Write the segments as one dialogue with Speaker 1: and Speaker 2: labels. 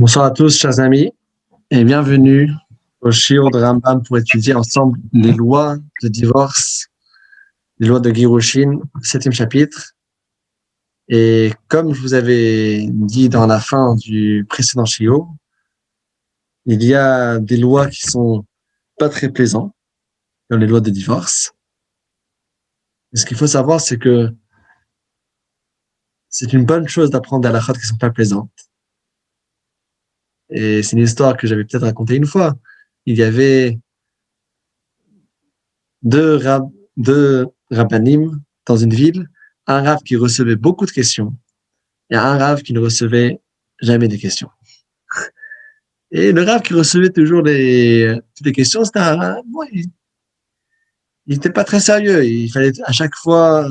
Speaker 1: Bonsoir à tous, chers amis, et bienvenue au Shiur de Rambam pour étudier ensemble les lois de divorce, les lois de Girushin, 7e chapitre. Et comme je vous avais dit dans la fin du précédent Shiur, il y a des lois qui sont pas très plaisantes, comme les lois de divorce. Et ce qu'il faut savoir, c'est que c'est une bonne chose d'apprendre des halakhot qui sont pas plaisantes. Et c'est une histoire que j'avais peut-être racontée une fois. Il y avait deux rabbanim dans une ville, un rab qui recevait beaucoup de questions et un rab qui ne recevait jamais de questions. Et le rab qui recevait toujours toutes les questions, c'était il n'était pas très sérieux. Il fallait à chaque fois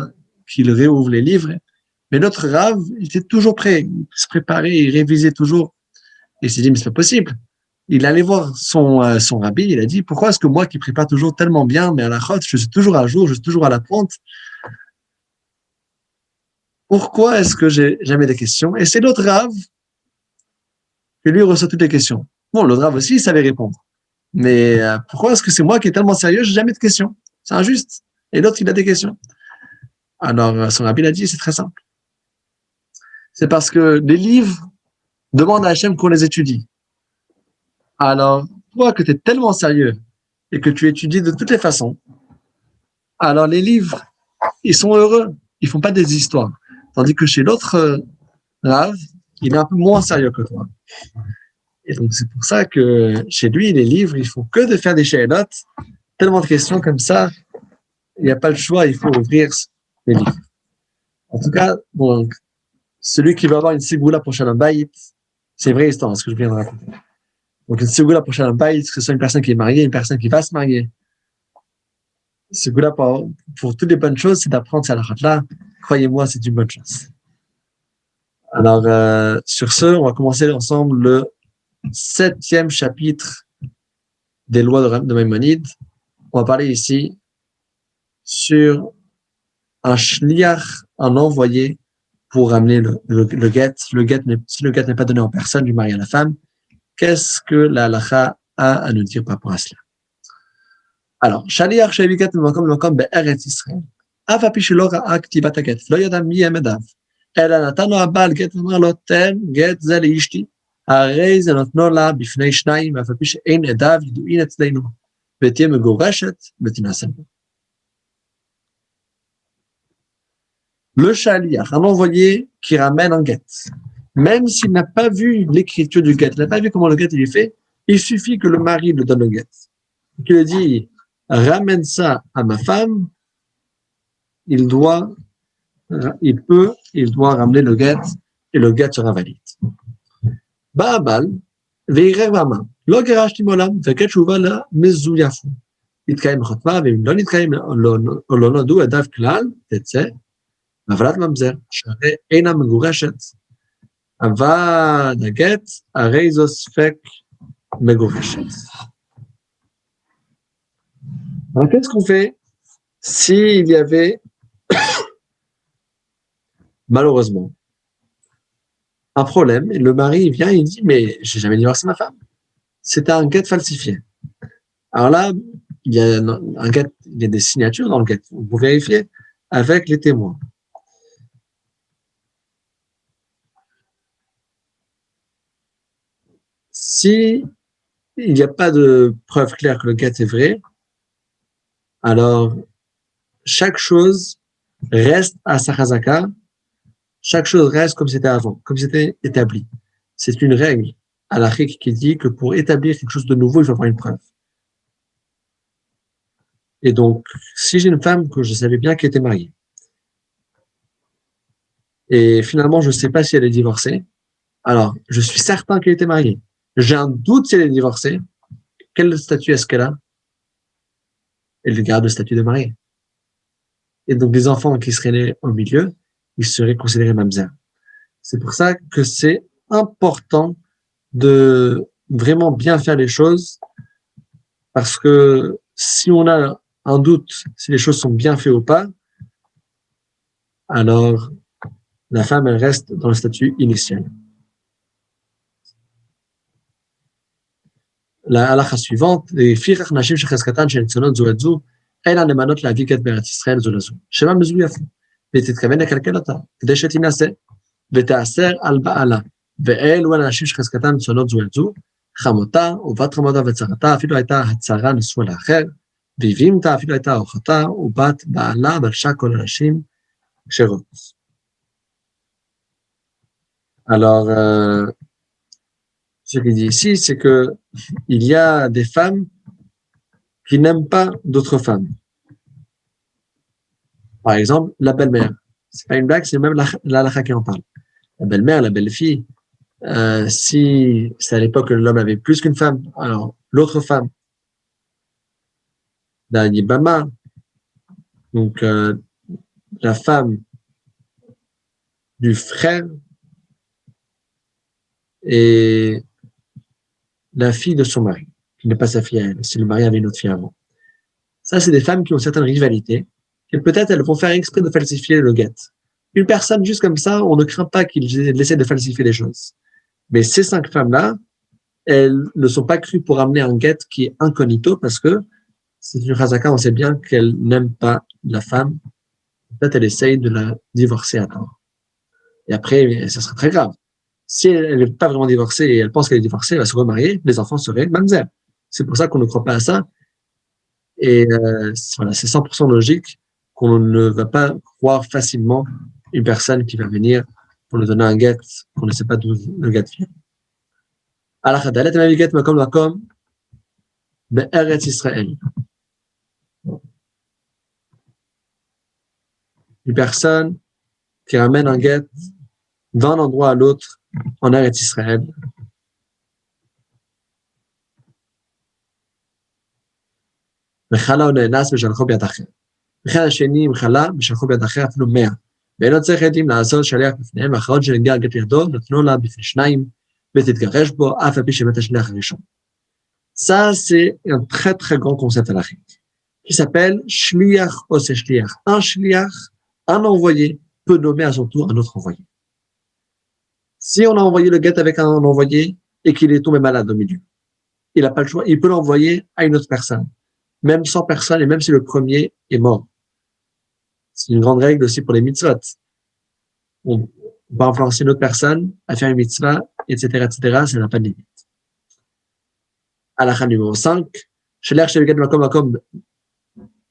Speaker 1: qu'il réouvre les livres. Mais l'autre rab, il était toujours prêt. Il se préparait, il révisait toujours. Et il s'est dit, mais c'est pas possible. Il allait voir son rabbi, il a dit, pourquoi est-ce que moi qui prépare toujours tellement bien, mais à la chôte, je suis toujours à jour, je suis toujours à la pointe, pourquoi est-ce que j'ai jamais des questions? Et c'est l'autre Rav qui lui reçoit toutes les questions. Bon, l'autre Rav aussi, il savait répondre. Mais pourquoi est-ce que c'est moi qui est tellement sérieux, j'ai jamais de questions? C'est injuste. Et l'autre, il a des questions. Alors, son rabbi a dit, c'est très simple. C'est parce que les livres demandent à Hachem qu'on les étudie. Alors, toi que tu es tellement sérieux et que tu étudies de toutes les façons, alors les livres, ils sont heureux. Ils font pas des histoires. Tandis que chez l'autre Rav, il est un peu moins sérieux que toi. Et donc, c'est pour ça que chez lui, les livres, il faut que de faire des shailot, tellement de questions comme ça, il n'y a pas le choix, il faut ouvrir les livres. En tout cas, donc, celui qui va avoir une sigoula pour Shalom Bayit, c'est vraie histoire, ce que je viens de raconter. Donc, une sigoula pour Shalom Bayit, que ce soit une personne qui est mariée, une personne qui va se marier. Sigoula pour toutes les bonnes choses, c'est d'apprendre ces halachot-là. Croyez-moi, c'est une bonne chose. Alors, sur ce, on va commencer ensemble le 7e chapitre des lois de Maïmonide. On va parler ici sur un shliach, un envoyé pour ramener le guet. Si le guet n'est pas donné en personne du mari à la femme, qu'est-ce que la halacha a à nous dire par rapport à cela? Alors, shliach shevigat makom be'eretz Israël. אף על פי שלא ראה כתיבת הגט, לא ידע מי הם עדיו, אלא נתן לו הבעל גט ואמר לו, תן גט זה לאשתי, הרי זה נותנו לה בפני שניים, ואף על פי שאין עדיו ידועין אצלנו, ותהיה מגורשת ותינשא בו. Le shaliach, un envoyé qui ramène un guet, même s'il n'a pas vu l'écriture du guet, il n'a pas vu comment le guet il est fait, il suffit que le mari lui donne le guet, qu'il lui dit, ramène ça à ma femme, il doit ramener le guet et le guet sera valide. Ba'abal, ve'irer ba'ama, lo gerashti molam, ve'ket shuva la mezouyafu. יתקיים חתמה, ואם לא נתקיים או לא נודעו עדיו כלל, תצא, מעברת ממזר, שהרי אינה מגורשת, אבל הגט, הרי זו ספק מגורשת. Alors, qu'est-ce qu'on fait s'il y avait, malheureusement, un problème, et le mari vient et il dit, mais j'ai jamais divorcé ma femme. C'était un guet falsifié. Alors là, il y a un guet, il y a des signatures dans le guet. Vous vérifiez avec les témoins. Si il n'y a pas de preuve claire que le guet est vrai, alors chaque chose reste à sa chazaka, chaque chose reste comme c'était avant, comme c'était établi. C'est une règle halachique qui dit que pour établir quelque chose de nouveau, il faut avoir une preuve. Et donc, si j'ai une femme que je savais bien qu'elle était mariée, et finalement je ne sais pas si elle est divorcée, alors je suis certain qu'elle était mariée. J'ai un doute si elle est divorcée. Quel statut est-ce qu'elle a? Elle garde le statut de mariée. Et donc, des enfants qui seraient nés au milieu, ils seraient considérés mamzer. C'est pour ça que c'est important de vraiment bien faire les choses, parce que si on a un doute si les choses sont bien faites ou pas, alors la femme, elle reste dans le statut initial. la halakha suivante, לפיכך נשים שחזקתן שנצונות זו את זו, אינן נאמנות להביא גט בארץ ישראל זו לזו. שמא מזויף. ותתכוון לקלקל אותה, כדי שתינשא, ותאסר על בעלה. ואלו הנשים שחזקתן נצונות זו את זו, חמותה ובת חמותה וצרתה, אפילו הייתה הצרה נשואה לאחר, והבימתה אפילו הייתה אוכתה, ובת בעלה בלשה כל הנשים כשרות. Alors, ce qu'il dit ici, c'est que il y a des femmes qui n'aiment pas d'autres femmes. Par exemple, la belle-mère. C'est pas une blague, c'est même la halakha qui en parle. La belle-mère, la belle-fille, si c'est à l'époque que l'homme avait plus qu'une femme, alors l'autre femme, la Yibama, donc la femme du frère et la fille de son mari, qui n'est pas sa fille à elle, si le mari avait une autre fille avant. Ça, c'est des femmes qui ont certaines rivalités, et peut-être elles vont faire exprès de falsifier le guet. Une personne juste comme ça, on ne craint pas qu'il essaie de falsifier les choses. Mais ces 5 femmes-là, elles ne sont pas crues pour amener un guet qui est incognito, parce que c'est une chazaka, on sait bien qu'elle n'aime pas la femme. Peut-être elle essaye de la divorcer à temps. Et après, ça serait très grave. Si elle n'est pas vraiment divorcée et elle pense qu'elle est divorcée, elle va se remarier, les enfants seraient mamzelles. C'est pour ça qu'on ne croit pas à ça. Et voilà, c'est 100% logique qu'on ne va pas croire facilement une personne qui va venir pour nous donner un guet qu'on ne sait pas d'où le guet vient. Alors, Be'eretz Israël. Une personne qui ramène un guet d'un endroit à l'autre en Eretz Israël. מחלה או נאנס ושלחו ביד אחר. וכן השני מחלה ושלחו ביד אחר אפילו 100. ואינו צריך עדים לעשות שליח בפניהם, האחרון שנגיע גט ידו, נתנו לה בפני 2, ותתגרש בו, אף על פי שמת השליח הראשון. Ça, c'est un très très grand concept halachique qui s'appelle shliach ose shliach. Un shliach, un envoyé, peut nommer à son tour un autre envoyé. Si on a envoyé le guet avec un envoyé et qu'il est tombé malade au milieu, il n'a pas le choix, il peut l'envoyer à une autre personne, même sans personne et même si le premier est mort. C'est une grande règle aussi pour les mitzvot. On va influencer une autre personne à faire une mitzvah, etc., ça n'a pas de limite. Halakha numéro 5, shliach shel guet makom makom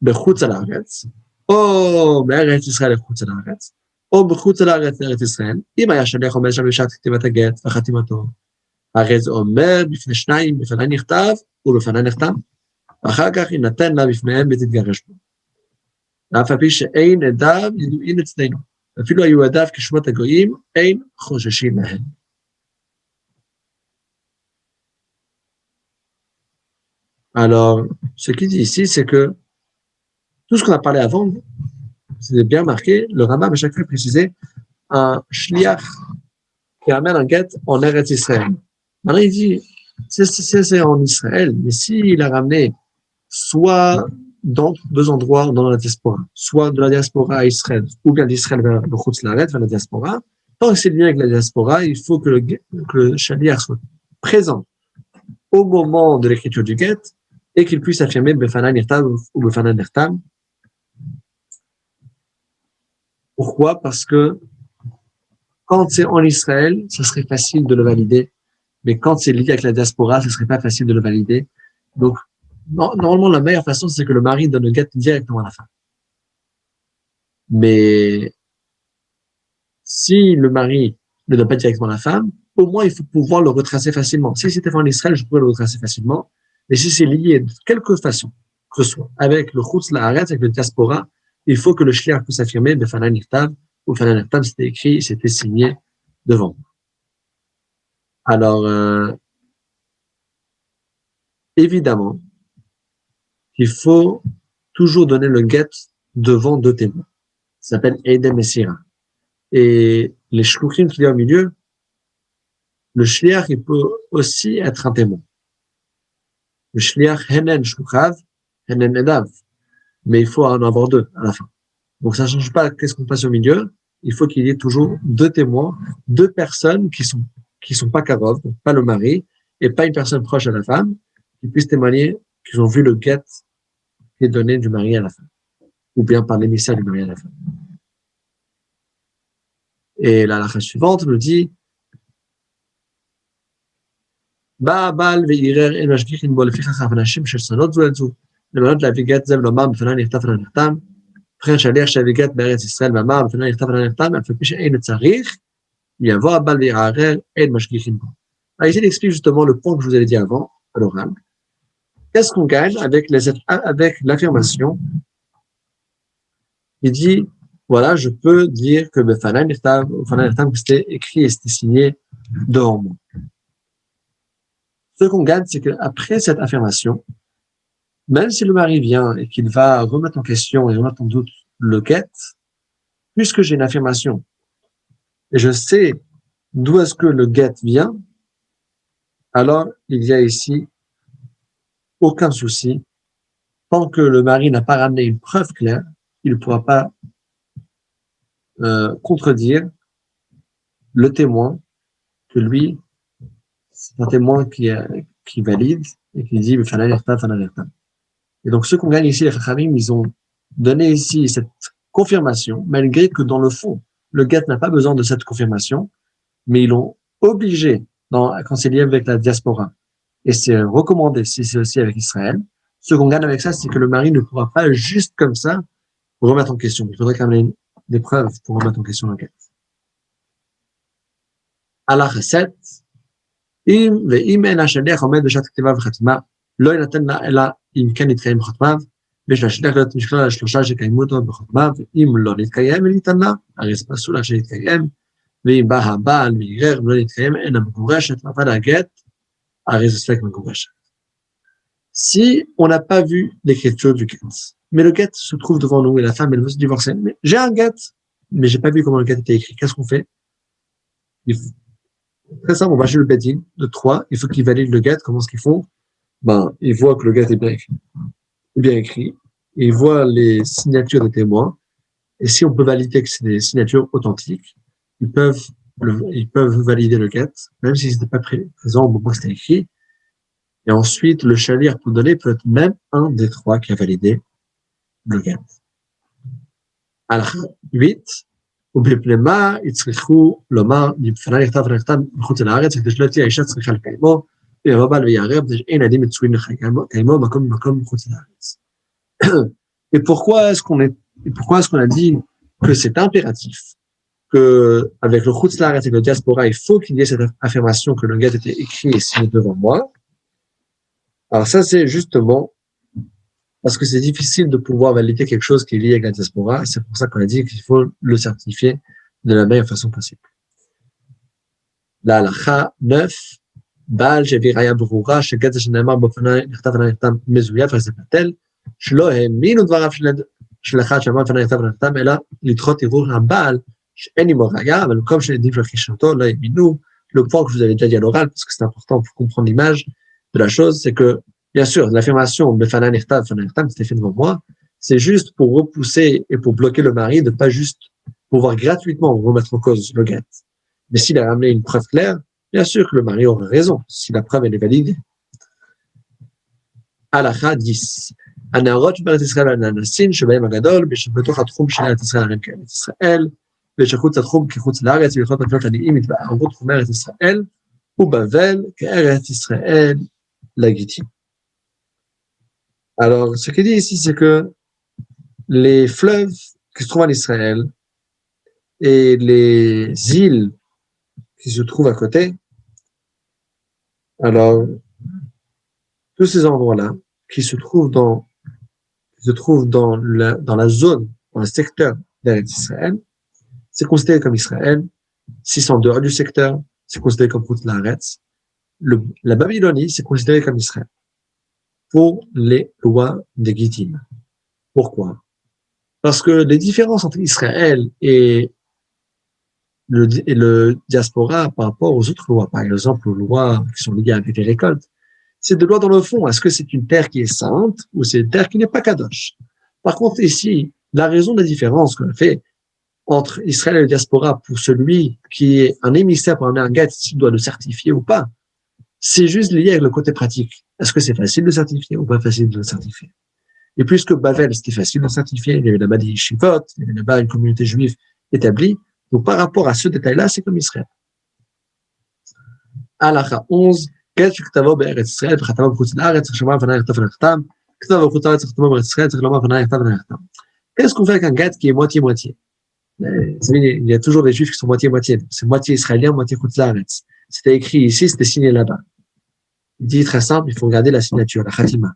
Speaker 1: bechutz haaretz, או בארץ ישראל לחוץ לארץ, או בחוץ לארץ לארץ ישראל, אם היה שליח עומד שם בשעת כתיבת הגט וחתימתו, הרי זה אומר בפני 2, בפני נכתב ובפני נחתם, ואחר כך יינתן לה בפניהם ותתגרש בו. ואף על פי שאין עדיו ידועים אצלנו, אפילו היו עדיו כשמות הגויים, אין חוששים מהם. Alors, ce qu'il dit ici, c'est que tout ce qu'on a parlé avant, c'est bien marqué, le Rambam à chaque fois précisé, un shliach qui amène un guet en Eretz Israël. Maintenant, il dit, c'est en Israël, mais s'il a ramené soit dans 2 endroits dans la diaspora, soit de la diaspora à Israël, ou bien d'Israël vers le Chutz Laaretz, vers la diaspora, tant que c'est lié avec la diaspora, il faut que le shliach soit présent au moment de l'écriture du guet et qu'il puisse affirmer Befana Nirtam ou Befana Nirtam. Pourquoi? Parce que quand c'est en Israël, ça serait facile de le valider, mais quand c'est lié avec la diaspora, ce serait pas facile de le valider. Donc, normalement, la meilleure façon, c'est que le mari donne le guet directement à la femme. Mais si le mari ne donne pas directement à la femme, au moins, il faut pouvoir le retracer facilement. Si c'était fait en Israël, je pourrais le retracer facilement. Mais si c'est lié de quelque façon, que ce soit avec le Chutz Laaretz, avec le diaspora, il faut que le shliach puisse affirmer Befana Nirtav, ou Befana Nirtav, c'était écrit, c'était signé devant. Alors, évidemment, il faut toujours donner le guet devant 2 témoins. Ça s'appelle Eidem et Sira. Et les shluchim qu'il y a au milieu, le shliach, il peut aussi être un témoin. Le shliach henen shluchav, henen edav. Mais il faut en avoir 2 à la fin. Donc ça ne change pas qu'est-ce qu'on passe au milieu. Il faut qu'il y ait toujours 2 témoins, 2 personnes qui sont pas karov, pas le mari, et pas une personne proche à la femme, qui puissent témoigner qu'ils ont vu le guet qui est donné du mari à la femme, ou bien par l'émissaire du mari à la femme. Et la halakha suivante nous dit בא הבעל וערער אין משגיחין בו לפיכך אנשים ששנאות זו את זו, למנות להביא גט זה ולומר בפניי נכתב ולא נחתם, וכן שליח שהביא גט בארץ ישראל ואמר בפניי נכתב ולא נחתם, אף על פי שאין צריך, יבוא הבעל ויערער אין משגיחין בו. Alors ici, il explique justement le point que je vous avais dit avant, à l'oral. Qu'est-ce qu'on gagne avec l'affirmation? Il dit, voilà, je peux dire que בפניי נכתב, c'était écrit et c'était signé devant moi. Ce qu'on gagne, c'est qu'après cette affirmation, même si le mari vient et qu'il va remettre en question et remettre en doute le guet, puisque j'ai une affirmation et je sais d'où est-ce que le guet vient, alors il y a ici aucun souci. Tant que le mari n'a pas ramené une preuve claire, il ne pourra pas contredire le témoin que lui, c'est un témoin qui valide et qui dit et donc, ce qu'on gagne ici, les Chachamim, ils ont donné ici cette confirmation, malgré que dans le fond, le guet n'a pas besoin de cette confirmation, mais ils l'ont obligé quand c'est lié avec la diaspora. Et c'est recommandé si c'est aussi avec Israël. Ce qu'on gagne avec ça, c'est que le mari ne pourra pas juste comme ça remettre en question. Il faudrait quand même des preuves pour remettre en question le guet. Halakha 7. ואם אין השליח עומד בשעת כתיבה וחתימה, לא ינתן לה אלא אם כן יתקיים בחותמיו, ויש לשליח להיות משקל על 3 שקיימו אותו בחותמיו, ואם לא נתקיים וניתן לה, הרי זה פסול לה שיתקיים, ואם בא הבעל וערער ולא נתקיים, אינה מגורשת, ואבד הגט, הרי זה ספק מגורשת. Si on n'a pas vu l'écriture du guet, mais le guet se trouve devant nous et la femme elle veut se divorcer, mais j'ai un guet, mais j'ai pas vu comment le guet était écrit, qu'est-ce qu'on fait? Très simple, on va chez le Bedin de 3, il faut qu'ils valident le guet. Comment est-ce qu'ils font? Ils voient que le guet est bien écrit, ils voient les signatures des témoins, et si on peut valider que c'est des signatures authentiques, ils peuvent valider le guet, même s'ils n'étaient pas présents au moment où c'était écrit, et ensuite, le shalir pour donner peut être même un des 3 qui a validé le guet. Alors, 8, ובפני מה יצריכו לומר בפני נכתב ונחתם מחוץ לארץ כדי שלא תהיה האישה צריכה לקיימו ויבוא בעל ויערער כדי שאין עדים מצויים לקיימו מקום מחוץ לארץ. Et pourquoi est-ce qu'on a dit que c'est impératif que avec le chutz laaretz et le diaspora il faut qu'il y ait cette affirmation que le guet était écrit et signé devant moi? Alors ça c'est justement parce que c'est difficile de pouvoir valider quelque chose qui est lié avec la diaspora. C'est pour ça qu'on a dit qu'il faut le certifier de la meilleure façon possible. La halakha 9, Baal שהביא ראיה ברורה שגט זה שנאמר בפניי נכתב ונחתם מזויף, אז זה בטל, שלא האמינו דבריו של אחד שאמר בפניי נכתב ונחתם, אלא לדחות ערעור הבעל שאין עמו ראיה, אבל במקום שעדים של חישתו לא האמינו. Le point que je vous avais déjà dit à l'oral, parce que c'est important pour comprendre l'image de la chose, c'est que bien sûr, l'affirmation Befana Nirtav, c'était fait devant moi, c'est juste pour repousser et pour bloquer le mari de pas juste pouvoir gratuitement remettre en cause le guet. Mais s'il a ramené une preuve claire, bien sûr que le mari aura raison, si la preuve elle est valide. Halakha 10. הנערות שבארץ ישראל והנאנסין שבהם הגדול, בתוך התחום של ארץ ישראל הרים כארץ ישראל, ושחוץ התחום כחוץ לארץ, ויכולות מקנות עניים יתבערו תחום ארץ ישראל, ובבל כארץ ישראל légitime. Alors, ce qu'il dit ici, c'est que les fleuves qui se trouvent en Israël et les îles qui se trouvent à côté, alors, tous ces endroits-là qui se trouvent dans la zone, dans le secteur d'Israël, c'est considéré comme Israël. Si c'est en dehors du secteur, c'est considéré comme Chutz Laaretz. La Babylonie, c'est considéré comme Israël. Pour les lois des Gittim. Pourquoi? Parce que les différences entre Israël et le diaspora par rapport aux autres lois, par exemple aux lois qui sont liées avec les récoltes, c'est de lois dans le fond. Est-ce que c'est une terre qui est sainte ou c'est une terre qui n'est pas kadosh? Par contre, ici, la raison de la différence qu'on fait entre Israël et le diaspora pour celui qui est un émissaire pour amener un guet, s'il doit le certifier ou pas, c'est juste lié avec le côté pratique. est-ce que c'est facile de certifier ou pas facile de certifier? Et puisque Bavel, c'était facile de certifier, il y avait là-bas des yeshivot, il y avait là-bas une communauté juive établie. Donc, par rapport à ce détail-là, c'est comme Israël. Halakha 11, qu'est-ce que tu as vu Israël, וחתמה בחוץ לארץ, צריך שמע לפני נכתב ונחתם, כתב בחוץ לארץ, צריך לחתום בישראל, צריך לומר לפני נכתב ונחתם. Qu'est-ce qu'on fait avec un get qui est moitié-moitié? Il y a toujours des juifs qui sont moitié-moitié. C'est moitié israélien, moitié khutz laaretz. C'était écrit ici, c'était signé là-bas. Il dit très simple, il faut regarder la signature, la khatima.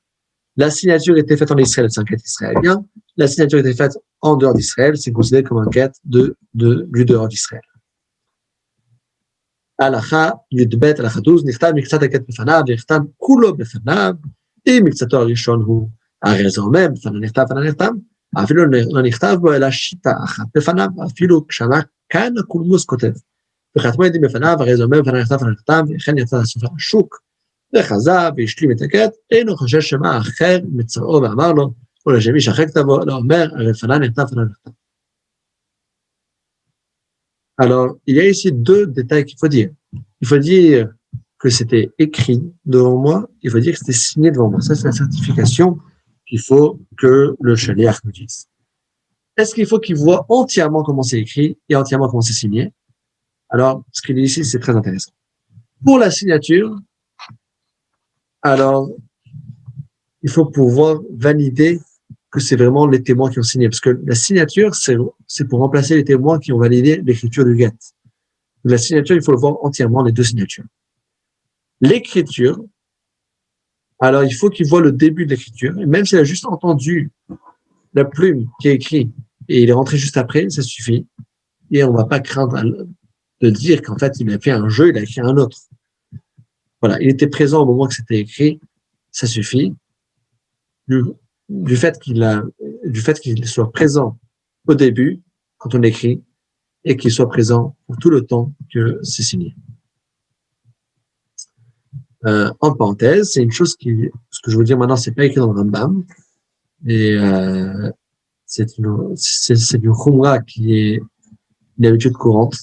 Speaker 1: La signature était faite en Israël, c'est un get israélien. La signature était faite en dehors d'Israël, c'est considéré comme un get du dehors d'Israël. הלכה י"ב הלכה 12 נכתב מקצת הגט בפניו ונכתב כולו בפניו אם מקצתו הראשון הוא הרי זה אומר בפניו נכתב בפניו נחתם אפילו לא נכתב בו אלא שיטה אחת בפניו אפילו כשמה כאן הקולמוס כותב וחתמו ידים בפניו הרי זה אומר בפניו נכתב בפניו נחתם וכן יצא לסופר השוק וחזה והשלים את הגט אינו חושש שמה אחר מצאו ואמר לו או לשמי שאחר כתבו לא אומר הרי בפניו נכתב בפניו נחתם. Alors, il y a ici deux détails qu'il faut dire. Il faut dire que c'était écrit devant moi, il faut dire que c'était signé devant moi. Ça, c'est la certification qu'il faut que le shaliach nous dise. Est-ce qu'il faut qu'il voit entièrement comment c'est écrit et entièrement comment c'est signé? Alors, ce qu'il dit ici, c'est très intéressant. Pour la signature, alors, il faut pouvoir valider que c'est vraiment les témoins qui ont signé. Parce que la signature, c'est pour remplacer les témoins qui ont validé l'écriture du get. La signature, il faut le voir entièrement, les deux signatures. L'écriture, alors il faut qu'il voit le début de l'écriture, et même s'il a juste entendu la plume qui est écrite, et il est rentré juste après, ça suffit. Et on ne va pas craindre de dire qu'en fait, il a fait un jeu, il a écrit un autre. Voilà, il était présent au moment que c'était écrit, ça suffit. Du fait qu'il soit présent au début, quand on écrit, et qu'il soit présent pour tout le temps que c'est signé. En parenthèse, c'est une chose ce que je veux dire maintenant, c'est pas écrit dans le Rambam, et c'est du khumra qui est une habitude courante.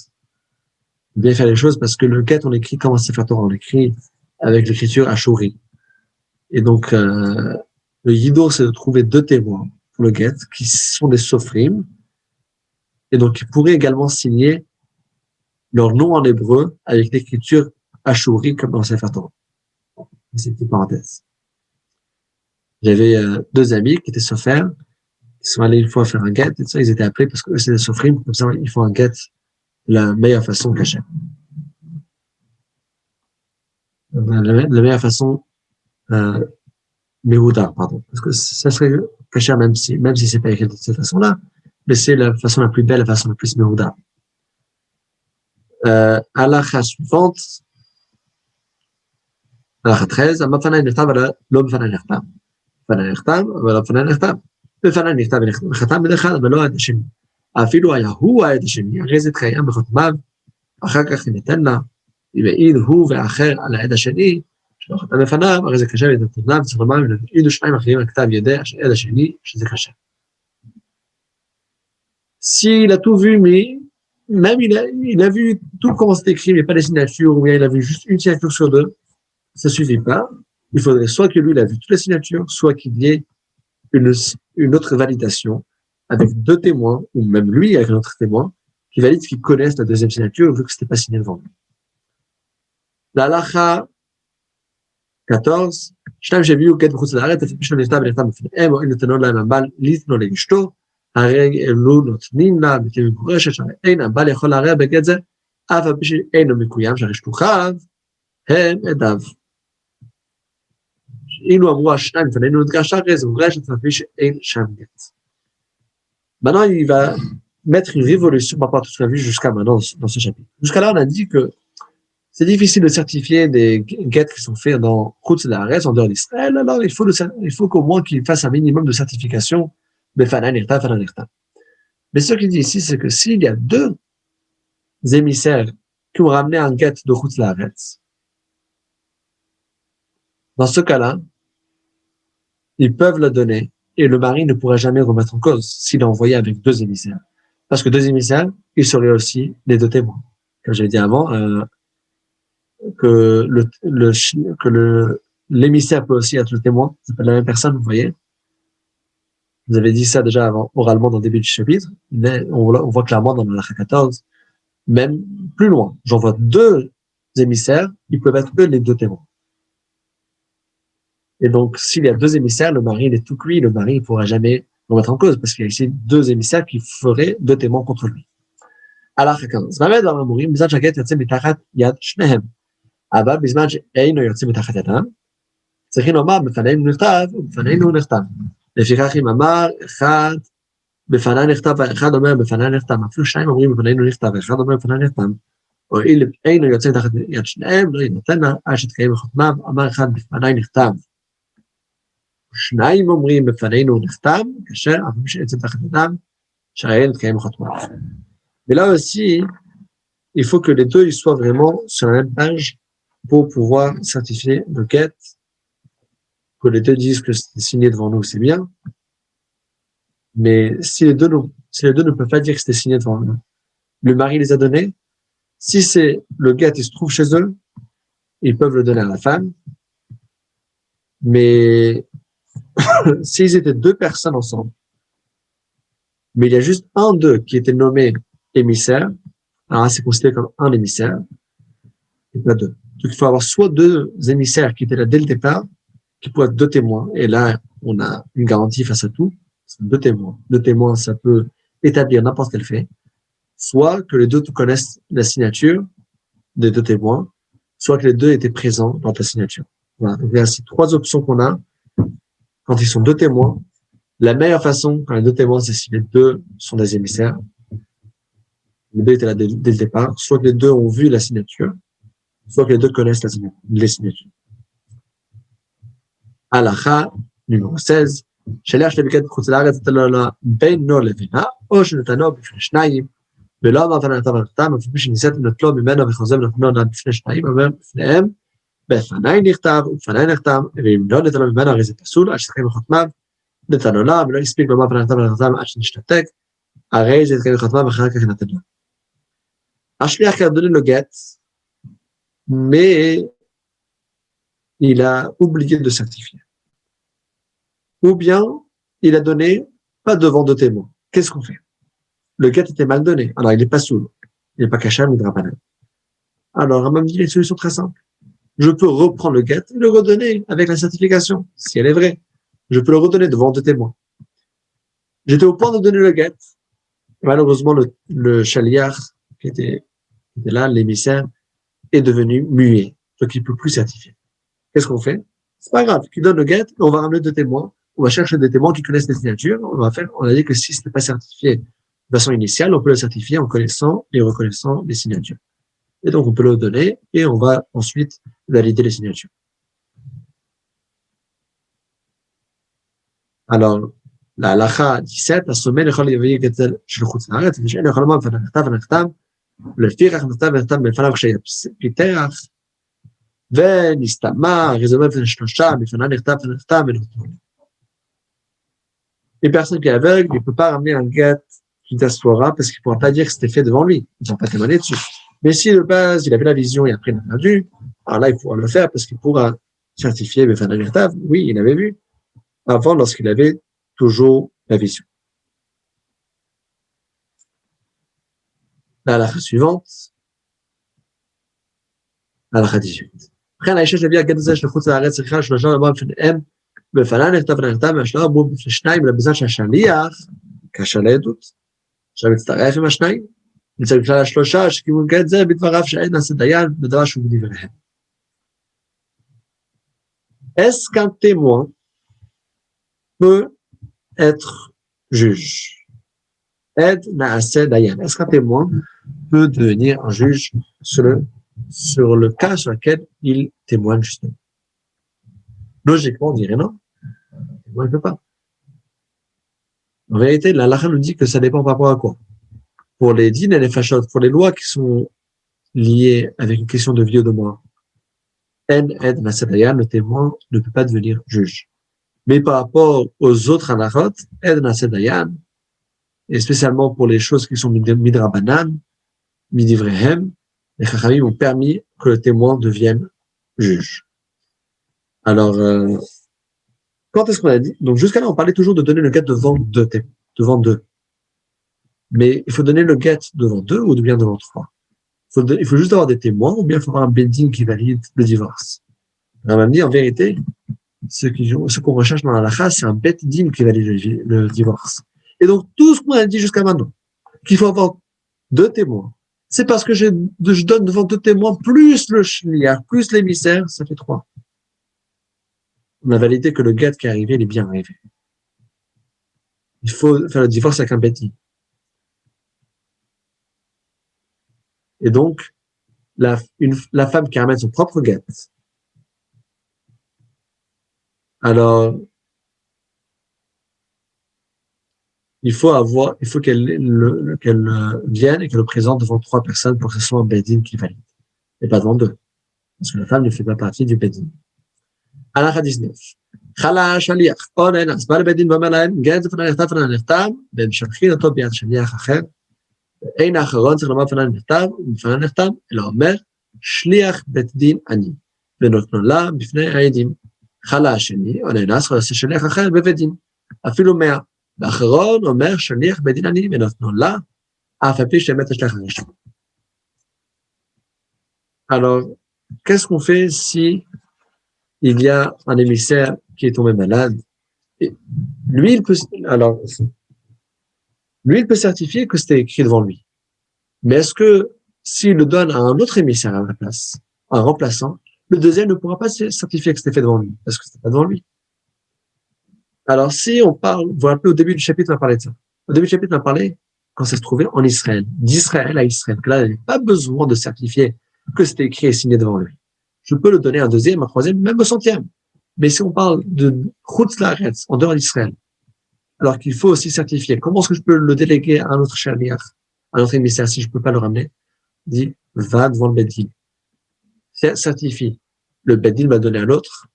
Speaker 1: Bien faire les choses parce que le get, on écrit comme un Sefer Torah, on écrit avec l'écriture ashuri. Et donc, le yidour, c'est de trouver deux témoins pour le get, qui sont des sofrim, et donc ils pourraient également signer leur nom en hébreu avec l'écriture ashuri comme dans le Sefer Torah. C'est une petite parenthèse. J'avais deux amis qui étaient sofers, qui sont allés une fois faire un get, et ça, ils étaient appelés parce que eux, c'est des sofrim, comme ça, ils font un get de la meilleure façon cachée. La meilleure façon Méhouda, pardon. Parce que ça serait caché même si c'est pas écrit de cette façon-là, mais c'est la façon la plus belle, la façon la plus Méhouda. Halakha suivante, halakha 13, Amafana נכתב על לא בפנה נכתב. בפנה נכתב, אבל לא בפנה נכתב. בפנה נכתב וחתם בדרך כלל, אבל לא העד השני. אפילו היה הוא העד השני, הרי זה תקיים בחותמיו, אחר כך ניתן לה, אם העיד הוא ואחר על העד השני, שלא חתם בפניו, הרי זה קשה להתנתניו, צריך לומר, העידו שניים אחרים על כתב ידי העד השני, שזה קשה. S'il a tout vu, mais même il a vu tout comment c'est écrit, mais pas les signatures, ou bien il a vu juste une signature sur deux, ça suffit pas. Il faudrait soit que lui, il a vu toutes les signatures, soit qu'il y ait une autre validation avec deux témoins, ou même lui avec un autre témoin, qui valide qu'ils connaissent la deuxième signature, vu que c'était pas signé devant lui. La halakha 14, שניים שהביאו גט בחוץ לארץ, לפי שלא נכתב ונכתב בפניהם, או אם נתנו להם הבעל לתנו לאשתו, הרי אלו נותנים לה בלתי מגורשת, שהרי אין הבעל יכול לערער בגט זה, אף על פי שאינו מקוים, שהרי שלוחיו הם עדיו. אילו אמרו השניים לפנינו נתגרש הרי זה מגורשת, לפי שאין שם גט. Maintenant, il va mettre une révolution par rapport à tout ce qu'on a vu jusqu'à maintenant dans ce chapitre. Jusqu'à là, on a dit que c'est difficile de certifier des guettes qui sont faits dans Chutz Laaretz, en dehors d'Israël. Alors, il faut qu'au moins qu'il fasse un minimum de certification. Mais ce qu'il dit ici, c'est que s'il y a deux émissaires qui ont ramené un get de Chutz Laaretz, dans ce cas-là, ils peuvent le donner et le mari ne pourra jamais remettre en cause s'il a envoyé avec deux émissaires. Parce que deux émissaires, ils seraient aussi les deux témoins. Comme j'avais dit avant, que l'émissaire peut aussi être le témoin. Ça peut être la même personne, vous voyez. Vous avez dit ça déjà avant, oralement dans le début du chapitre, mais on voit clairement dans le Halakha 14, même plus loin. J'envoie deux émissaires, ils peuvent être eux les deux témoins. Et donc, s'il y a deux émissaires, le mari, il est tout cuit, le mari, il pourra jamais le mettre en cause, parce qu'il y a ici deux émissaires qui feraient deux témoins contre lui. Halakha 15. באמת דבר אמורים, בזמן שהגט יוצא מתחת יד שניהם. אבל בזמן שאינו יוצא מתחת ידם, צריכים לומר בפנינו נכתב ובפנינו נחתם. לפיכך אם אמר אחד בפניי נכתב ואחד אומר בפניי נחתם, אפילו שניים אומרים בפנינו נכתב ואחד אומר בפניי נחתם, הואיל אינו יוצא מתחת יד שניהם, לא יינתן לה עד שתקיים בחותמיו, אמר אחד בפניי נכתב. שניים אומרים בפנינו נחתם, כאשר אף מי שיוצא מתחת ידם, שהרי נתקיים בחותמיו. Mais là aussi, il faut que les deux ils soient vraiment sur la même page pour pouvoir certifier le get. Que les deux disent que c'est signé devant nous, c'est bien. Mais si les deux ne peuvent pas dire que c'était signé devant nous, le mari les a donnés. Si c'est le get, il se trouve chez eux, ils peuvent le donner à la femme. Mais s'ils étaient deux personnes ensemble, mais il y a juste un d'eux qui était nommé émissaire, alors là, c'est considéré comme un émissaire, et pas deux. Donc il faut avoir soit deux émissaires qui étaient là dès le départ, qui pourraient être deux témoins, et là, on a une garantie face à tout, c'est deux témoins. Deux témoins, ça peut établir n'importe quel fait, soit que les deux connaissent la signature des deux témoins, soit que les deux étaient présents dans ta signature. Voilà. Donc il y a ces trois options qu'on a, quand ils sont deux témoins. La meilleure façon, quand les deux témoins, c'est si les deux sont des émissaires, les deux étaient là dès le départ, soit que les deux ont vu la signature, soit que les deux connaissent les signatures. Halakha, numéro 16, שליח שביקר בחוץ לארץ נתן לו בינו לבינה, או שנתנו בפני שניים, ולא אמר ונתן ונתן, אף מי שניסיתם נטלו ממנו וחוזר ונתנו בפני שניים, אומר בפניהם, בפניי נכתב ובפניי נחתם, ואם לא נתן לו ממנו הרי זה פסול, עד שתקיים בחותמיו, נתן לו לה, ולא הספיק לומר ונתן ונתן עד שנשתתק, הרי זה יתקיים בחותמיו ואחר כך נתן לו. השליח qui a donné le get, mais il a oublié de certifier. Ou bien, il a donné pas devant deux témoins. Qu'est-ce qu'on fait? Le get était mal donné. Alors, il n'est pas sourd. Il n'est pas kachar, ni drabanan. Alors, Rambam dit, il y a une solution très simple. Je peux reprendre le get et le redonner avec la certification, si elle est vraie. Je peux le redonner devant deux témoins. J'étais au point de donner le get. Malheureusement, le shaliach, qui était là, l'émissaire, est devenu muet. Donc, il ne peut plus certifier. Qu'est-ce qu'on fait? C'est pas grave. Qui donne le get, on va ramener deux témoins. On va chercher des témoins qui connaissent les signatures. On a dit que si ce n'est pas certifié de façon initiale, on peut le certifier en connaissant et reconnaissant les signatures. Et donc, on peut le donner et on va ensuite valider les signatures. Alors, la halakha 17, הסומא יכול להביא גט של חוץ לארץ, ושאין יכול לומר ונכתב ונחתם, ולפיכך נכתב ונחתם בפניו כשפיתח, ונסתמה, רזומה ושלושה, בפניו נכתב ונחתם ונכתב. Une personne qui est aveugle, il ne peut pas ramener un get qui t'assoira parce qu'il ne pourra pas dire que c'était fait devant lui. Il ne va pas témoigner dessus. Mais si de base, il avait la vision et après il a perdu, alors là, il pourra le faire parce qu'il pourra certifier, mais oui, il avait vu. Avant, lorsqu'il avait toujours la vision. La halakha suivante, la halakha 18. Après, la échelle de vie à Gadazah, je le fous à l'arrêt, c'est que je le genre de moi, בפניי נכתב ונכתב מהשלב אמרו בפני שניים לבזמן שהשליח קשה לעדות. עכשיו מצטרף עם השניים, נמצא בכלל השלושה שכיוון גט זה בדבריו שאין נעשה דיין בדבר שהוא בדבריהם. Est-ce qu'un témoin peut être juge? Ed na'aseh dayan. Est-ce qu'un témoin peut devenir un juge sur le cas sur lequel il témoigne justement? Logiquement, on dirait non. Moi, il ne peut pas. En vérité, la halakha nous dit que ça dépend par rapport à quoi? Pour les dînes et les fachot, pour les lois qui sont liées avec une question de vie ou de mort, le témoin ne peut pas devenir juge. Mais par rapport aux autres halachot, et spécialement pour les choses qui sont midrabanan, midivrehem, les chachamim ont permis que le témoin devienne juge. Alors, quand est-ce qu'on a dit? Donc, jusqu'à là, on parlait toujours de donner le get devant deux. Mais il faut donner le get devant deux ou bien devant trois. Il faut juste avoir des témoins ou bien il faut avoir un bedding qui valide le divorce. On m'a dit, en vérité, ce qu'on recherche dans la halakha, c'est un bedding qui valide le divorce. Et donc, tout ce qu'on a dit jusqu'à maintenant, qu'il faut avoir deux témoins, c'est parce que je donne devant deux témoins plus le shliach, plus l'émissaire, ça fait trois. On a validé que le get qui est arrivé, il est bien arrivé. Il faut faire le divorce avec un bedding. Et donc, la femme qui ramène son propre get, alors, il faut qu'elle vienne et qu'elle le présente devant trois personnes pour que ce soit un bedding qui valide. Et pas devant deux. Parce que la femme ne fait pas partie du bedding. הלכה 19. חלה השליח או נאנס, בא לבית דין ואומר להם, גט לפני נכתב לפני נחתם, והם שולחים אותו ביד שליח אחר. אין האחרון צריך לומר לפני נכתב ולפני נחתם, אלא אומר, שליח בית דין אני, ונותנו לה בפני העדים. חלה השני או נאנס, יכול לעשות שליח אחר בבית דין, אפילו 100. והאחרון אומר, שליח בית דין אני, ונותנו לה, אף על פי שבאמת השליח הראשון. Alors, qu'est-ce qu'on fait si il y a un émissaire qui est tombé malade? Et lui, il peut certifier que c'était écrit devant lui. Mais est-ce que s'il le donne à un autre émissaire à la place, un remplaçant, le deuxième ne pourra pas certifier que c'était fait devant lui, parce que c'était pas devant lui. Alors, si on parle, vous vous rappelez, au début du chapitre, on a parlé de ça. Au début du chapitre, on a parlé quand ça se trouvait en Israël, d'Israël à Israël, que là, il n'y avait pas besoin de certifier que c'était écrit et signé devant lui. Je peux le donner à un deuxième, à un troisième, même au centième. Mais si on parle de Chutz Laaretz, en dehors d'Israël, alors qu'il faut aussi certifier, comment est-ce que je peux le déléguer à un autre shaliach, à un autre émissaire, si je ne peux pas le ramener? Dit, va devant le Beddin. Certifie. Le Beddin va donner à l'autre,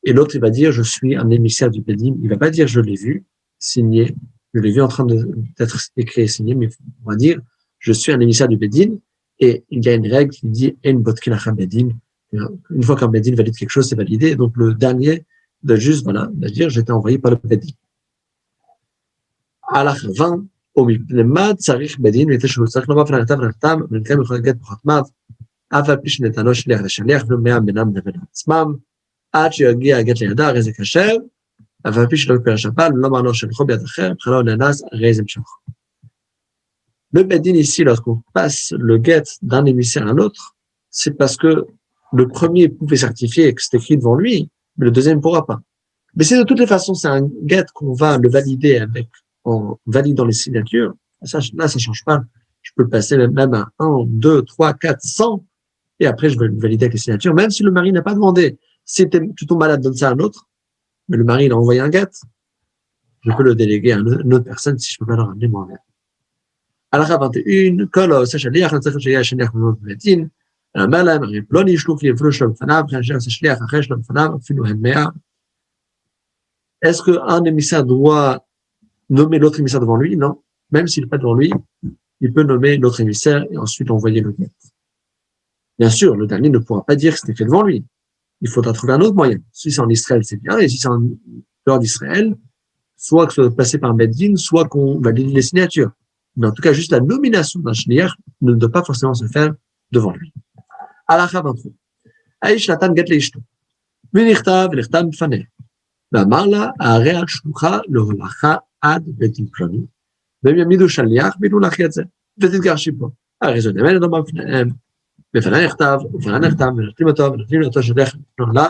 Speaker 1: et l'autre, il va dire, je suis un émissaire du Beddin. Il va pas dire, je l'ai vu, signé, je l'ai vu en train d'être écrit et signé, mais on va dire, je suis un émissaire du Beddin, et il y a une règle qui dit, une fois qu'un Beddin valide quelque chose, c'est validé. Donc, le dernier, de juste, voilà, de dire, j'étais envoyé par le Beddin. הלך 20, ומפני צריך בדין, מפני שהוא צריך לומר לפני נכתב ונחתם, ונקיים יכול לגט בחותמיו, אף על פי שנתנו שליח לשליח, ומאה בינם לבין עצמם, עד שיגיע הגט לידה, הרי זה כשר, אף על פי שלא יקפר השפל, ולא אמר לו שלחו ביד אחר, בכלל נאנס, הרי זה משוך. Le bedin ici, lorsqu'on passe le get d'un émissaire à l'autre, c'est parce que le premier pouvait certifier que c'est écrit devant lui, mais le deuxième ne pourra pas. Mais si de toutes les façons, c'est un get qu'on va le valider avec en validant les signatures, là, ça change pas. Je peux le passer même à 1, 2, 3, 4, 100, et après, je vais le valider avec les signatures, même si le mari n'a pas demandé. Si tu tombes malade, donne ça à un autre, mais le mari, il a envoyé un get, je peux le déléguer à une autre personne si je peux pas le ramener moi-même. הלכה 21, כל העושה שליח, אני צריך שיהיה שליח בבית דין, אמר להם, הרי פלוני ישלוף לי אפילו שלום לפניו, וכן שעושה שליח אחרי שלום לפניו, אפילו הם 100. Est-ce qu'un émissaire doit nommer l'autre émissaire devant lui? Non. Même s'il n'est pas devant lui, il peut nommer l'autre émissaire et ensuite envoyer le get. Bien sûr, le dernier ne pourra pas dire que c'était fait devant lui. Il faudra trouver un autre moyen. Si c'est en Israël, c'est bien, et si c'est en dehors d'Israël, soit que ce soit passé par un beddin, soit qu'on valide les signatures. Mais en tout cas, juste la nomination d'un shliach ne doit pas forcément se faire devant lui. הלכה 23. האיש נתן גט לאשתו, ונכתב ונחתם בפניה. ואמר לה, הרי את שלוחה להולכה עד בית דין פלוני, והם יעמידו שליח וייתנו לך את זה, ותתגרשי בו. הרי זו נאמנת לומר בפניהם, בפניה נכתב, ובפניה נחתם, ונותנים אותו, ונותנים לאותו שליח לפנות לה,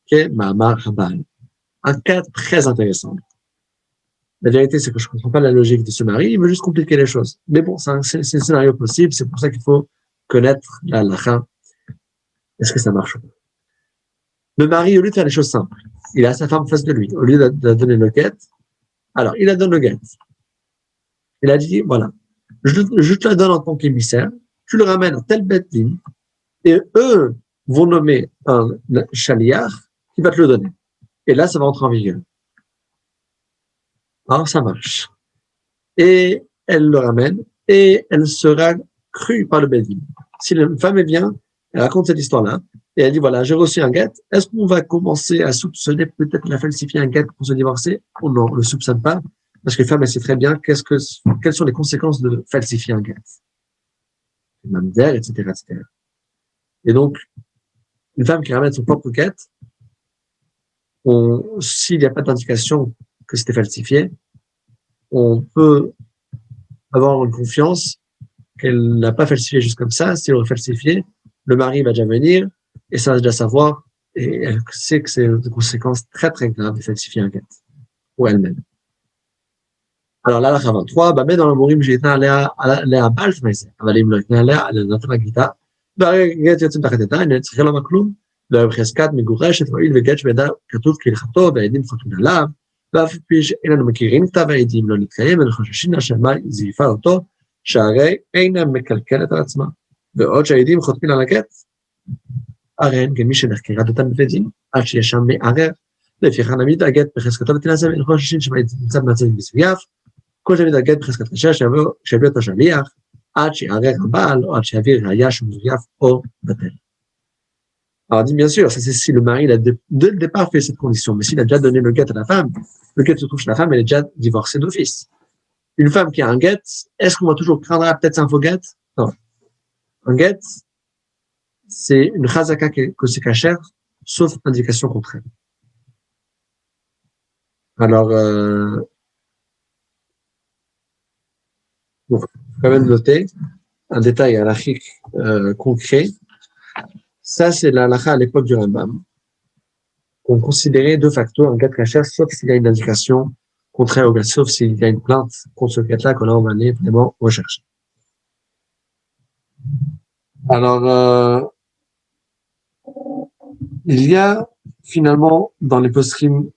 Speaker 1: כמאמר הבעל. Un cas très intéressant. La vérité, c'est que je ne comprends pas la logique de ce mari, il veut juste compliquer les choses. Mais bon, c'est un scénario possible, c'est pour ça qu'il faut connaître la halakha. Est-ce que ça marche ou pas? Le mari, au lieu de faire les choses simples, il a sa femme face de lui, au lieu de donner le get, alors il a donné le get. Il a dit, voilà, je te la donne en tant qu'émissaire, tu le ramènes à tel beth din, et eux vont nommer un shaliach qui va te le donner. Et là, ça va entrer en vigueur. Alors, ça marche. Et elle le ramène, et elle sera crue par le beth din. Si la femme est bien, elle raconte cette histoire-là, Et elle dit, voilà, j'ai reçu un guet. Est-ce qu'on va commencer à soupçonner peut-être la falsifier un guet pour se divorcer? Ou non, on ne le soupçonne pas. Parce que la femme, elle sait très bien quelles sont les conséquences de falsifier un guet. Mamzer, etc., etc. Et donc, une femme qui ramène son propre guet, s'il n'y a pas d'indication que c'était falsifié, on peut avoir une confiance qu'elle n'a pas falsifié juste comme ça. Si elle aurait falsifié, le mari va déjà venir et ça va déjà savoir et elle sait que c'est des conséquences très très graves de falsifier un guet pour elle-même. Alors là, la 23, bah, mais dans le morim, j'ai été allé à Balt, mais c'est, אבל אם לא יתנה עליה, נתן הגיטה, והגט יוצאים תחת ידה, הנה צריכה למה כלום, בחזקת מגורשת, והואיל וגט שבידה כתוב כהלכתו, והעדים חותמים עליו, ואף פי שאיננו מכירים כתב העדים לא נתקיים, ואנחנו חוששים שהשמאי זייפה אותו, שהרי אינה מקלקלת על עצמה, ועוד שהעדים חותמים על הגט, הרי אין כמי שנחקרה אותם בבית דין, עד שיש שם מערער, לפיכך נעמיד הגט בחזקתו ותנעשה, ואנחנו חוששים שמאי נמצא במצב מזויף, כל שמעמיד הגט בחזקת קשה שיביא אותו שליח, עד שיערער הבעל, או עד שיביא ראיה שהוא מזויף או בטל. Alors, dit bien sûr, ça c'est si le mari, il a dès le départ fait cette condition. Mais s'il a déjà donné le guet à la femme, le guet se trouve chez la femme, elle est déjà divorcée d'office. Une femme qui a un guet, est-ce qu'on va toujours craindre peut-être un faux guet? Non. Un guet, c'est une chazaka que c'est cachère, sauf indication contraire. Alors, bon, faut quand même noter un détail halachique concret. Ça, c'est la halakha à l'époque du Rambam, qu'on considérait de facto un guet cachère, sauf s'il y a une indication contraire au guet, sauf s'il y a une plainte contre ce guet-là qu'on va aller vraiment rechercher. Alors, il y a finalement dans les posrim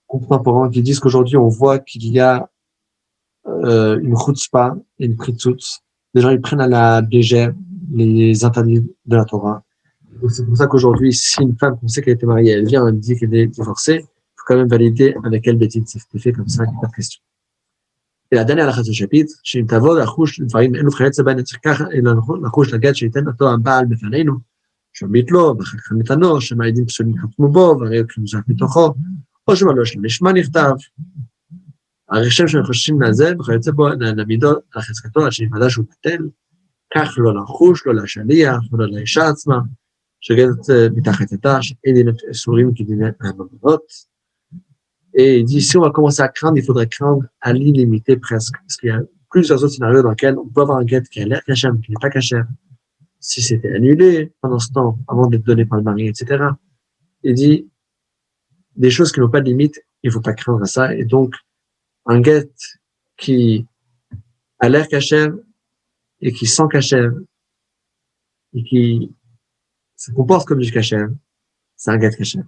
Speaker 1: contemporains qui disent qu'aujourd'hui on voit qu'il y a une chutzpah et une pritzut. Les gens ils prennent à la légère les interdits de la Torah. Donc c'est pour ça qu'aujourd'hui, si une femme qu'on sait qu'elle était mariée, elle vient, elle dit qu'elle est divorcée, il faut quand même valider avec elle des titres. C'est fait comme ça, il n'y a pas de question. Et la dernière halakha de ce chapitre, שאם תעבוד לחוש דברים אלו וכיוצא בהם צריך ככה, אלא לחוש לגט שייתן אותו הבעל בפנינו, שומית לו, ואחר כך ניתנו, שמעידים פסולים חתמו בו, והרי הוא מוזק מתוכו, או שמה לא שלם לשמה נכתב. הרי שם שהם חוששים מהזה, וכיוצא בו נעמידו על חזקתו, עד שנוודא שהוא בטל, כך לא לחוש, לא לשליח, ולא לאישה עצמה, שגדת מתחת ידה, שאין דיני אסורים כדיני הממונות. Et il dit, si on va commencer à craindre, il faudrait craindre à l'illimité presque. Parce qu'il y a plusieurs autres scénarios dans lesquels on peut avoir un guet qui a l'air cachère, mais qui n'est pas cachère. Si c'était annulé pendant ce temps, avant d'être donné par le mari, etc. Il dit, des choses qui n'ont pas de limite, il ne faut pas craindre à ça. Et donc, un guet qui a l'air cachère et qui sent cachère et qui se comporte comme du cachère, c'est un guet cachère.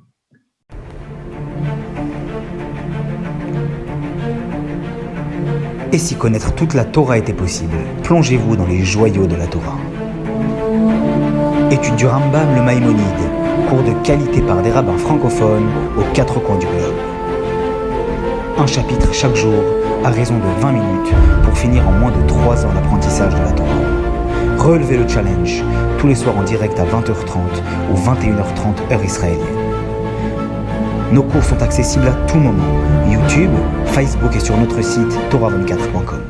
Speaker 2: Et si connaître toute la Torah était possible, plongez-vous dans les joyaux de la Torah. Étude du Rambam, le Maïmonide, cours de qualité par des rabbins francophones aux 4 coins du globe. Un chapitre chaque jour, à raison de 20 minutes, pour finir en moins de 3 ans l'apprentissage de la Torah. Relevez le challenge, tous les soirs en direct à 20h30 ou 21h30 heure israélienne. Nos cours sont accessibles à tout moment, YouTube, Facebook et sur notre site torah24.com.